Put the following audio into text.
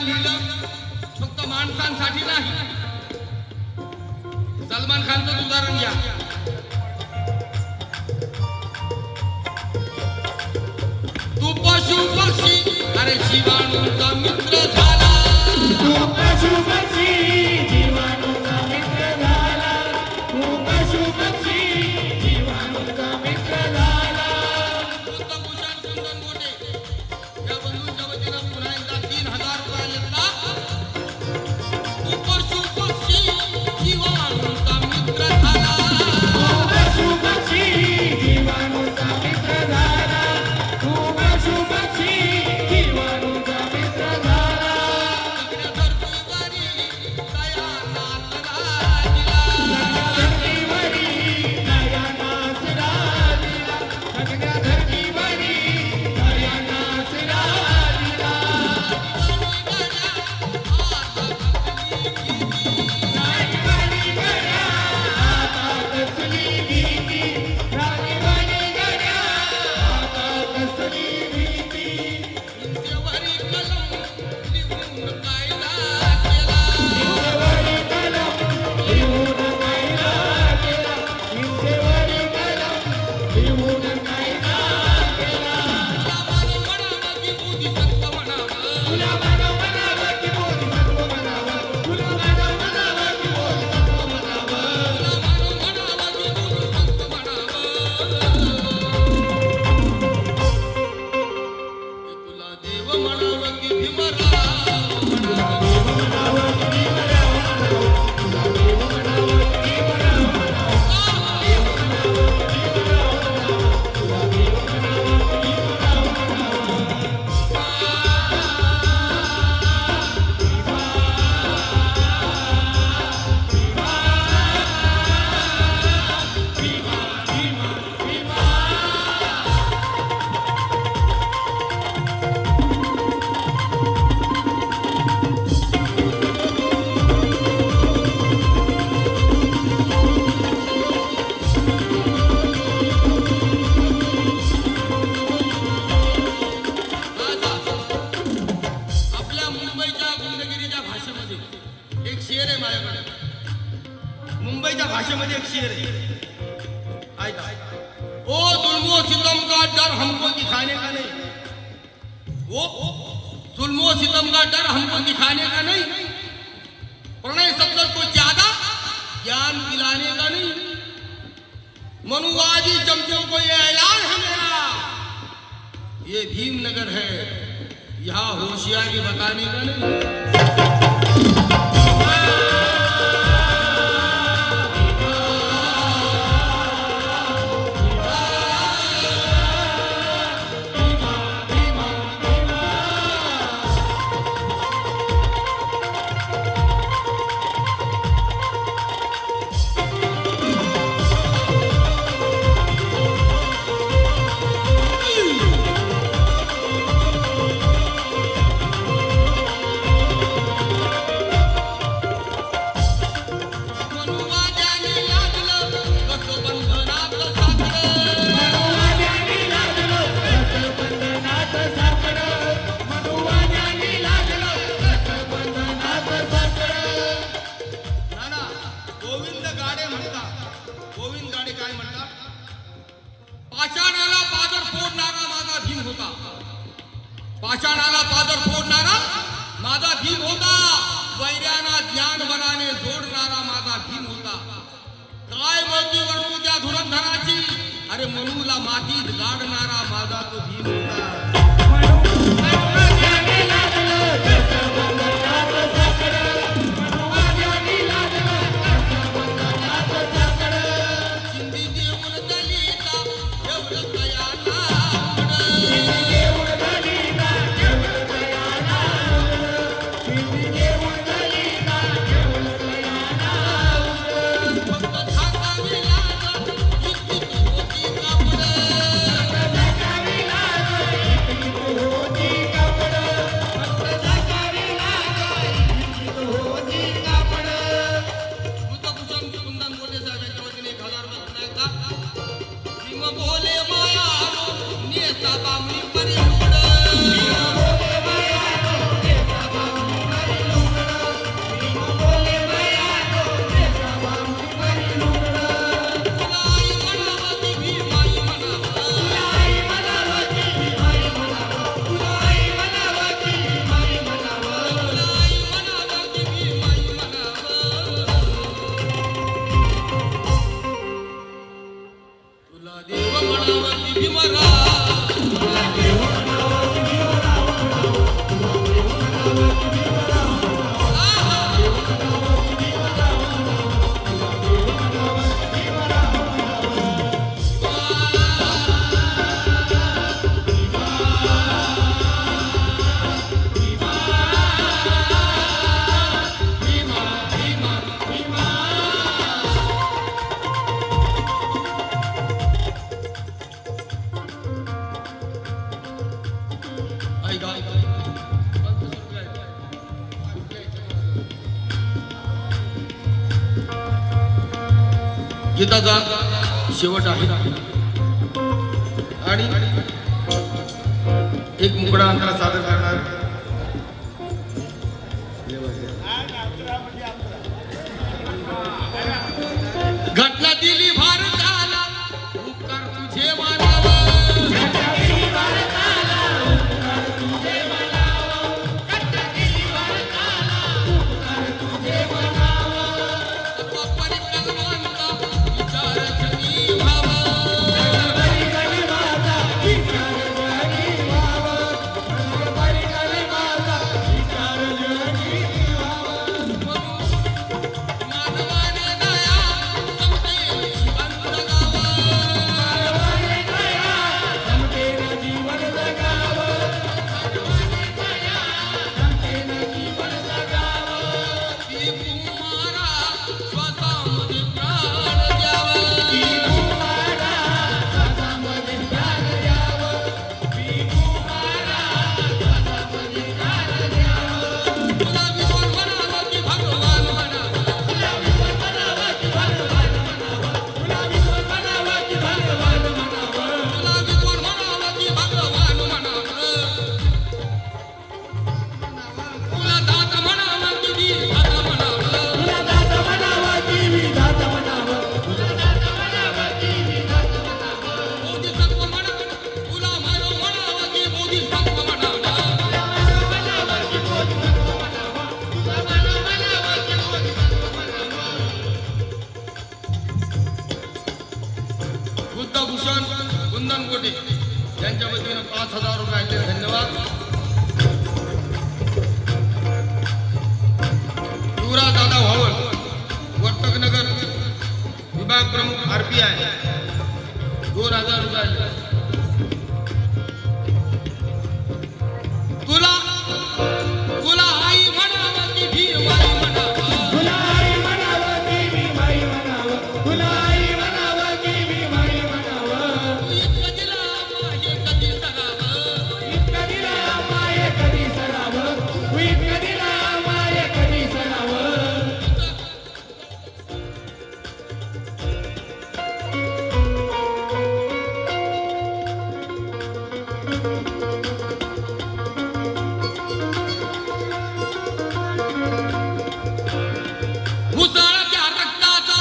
गाणं लिहिलं फक्त माणसांसाठी नाही. सलमान खानचं उदाहरण घ्या. तू पशु पक्षी अरे जीवाणूचा मित्र झाला. तू पशु पक्षी जीवाणूचा मित्र झाला. तू पशु पक्षी जीवाणूचा मित्र झाला. बुद्धभूषण कुंदन मोठे या बंधूंच्या वतीनं पुन्हा एकदा 3000 रुपये घेतला. तू पशु पक्षी जीवाणूचा मित्र झाला. तू पशु पक्षी जीवाणूचा मित्र झाला. तू पशु पक्षी जीवाणूचा मित्र झाला. सगळ्या धर्तीवारी दया नाचला दिला. सगळ्या धर्तीवरी दया नाचला दिला. राजवाडी गड्या आता कसली भीती. राजवाडी गड्या आता कसली भीती. हिंसेवरी कलम लिहून कायदा केला. हिंसेवरी कलम लिहून कायदा केला. हिंसेवरी कलम लिहून कायदा केला. तुला मानव म्हणावं की बोधिसत्व म्हणावं. तुला मानव म्हणावं की बोधिसत्व म्हणावं. तुला मानव म्हणावं की बोधिसत्व तुला देव म्हणावं की भीमराव म्हणावं. देव म्हणावं की भीमराव म्हणावं. तुला देव म्हणावं की भीमराव म्हणावं. देव म्हणावं की भीमराव म्हणावं. तुला देव म्हणावं की भीमराव म्हणावं. आपल्या मुंबईच्या गुंडगिरीच्या भाषेमध्ये एक शेर आहे माझ्याकडे. मुंबईच्या भाषेमध्ये एक शेर आहे. ऐका. ओ जुल्मो सितम का डर हमको दिखाने का नहीं. वो जुल्मो सितम का डर हमको दिखाने का नहीं. प्रणय शब्द को ज्यादा ज्ञान दिलाने का नहीं. मनुवादी चमचों को ये ऐलान है मेरा. ये भीमनगर है. यहाँ होशियारी बताने का नहीं. मनुवाद्याने लागलं कसं बंधनात साखर. मनुवाद्याने लागलं कसं बंधनात साखर. मनुवाद्याने लागलं कसं बंधनात साखर. नाना गोविंद गाडे म्हणतात. गोविंद गाडे काय म्हणतात? पाषाणाला पादर फोडणारा माझा भीम होता. पाषाणाला पादर फोडणारा माझा भीम होता. वैर्यांना ज्ञान बनाने जोडणारा माझा भीम होता. काय मोठी वर्णू त्या धुरंधराची. अरे मनूला मातीत गाडणारा माझा तो भीम होता. मनुवाद्याने लागलं कसं बंधनात साखर. मनुवाद्याने लागलं कसं बंधनात साखर. चिंधी देऊन दलिता एवढं दयाला आवड. देऊन दलिता केवळ दयाला आवड. देऊन दलिता केवळ दयाला आवड. फक्त थांबावी लागत इतकी होती कापड. जगावी लागलं ऐका गीताचा शेवट आहे आणि एक मुकडा अंतरा सादर करणार घटना दिली भारताला उपकार तुझे मानावं बुद्धभूषण कुंदनकोटे यांच्या वतीनं 5,000 रुपये धन्यवाद. युवराज दादा व्हावळ वर्तकनगर विभाग प्रमुख RPI 2,000 रुपये. तुला तुला आई म्हणावं की भीमाई म्हणावं तुला आई म्हणावं की भीमाई म्हणावं तुला आई म्हणावं की भीमाई म्हणावं तू इतकं दिला मागे कधी सरावं इतकं दिला माये कधी सरावं तू इतकं दिला माये कधी सरावं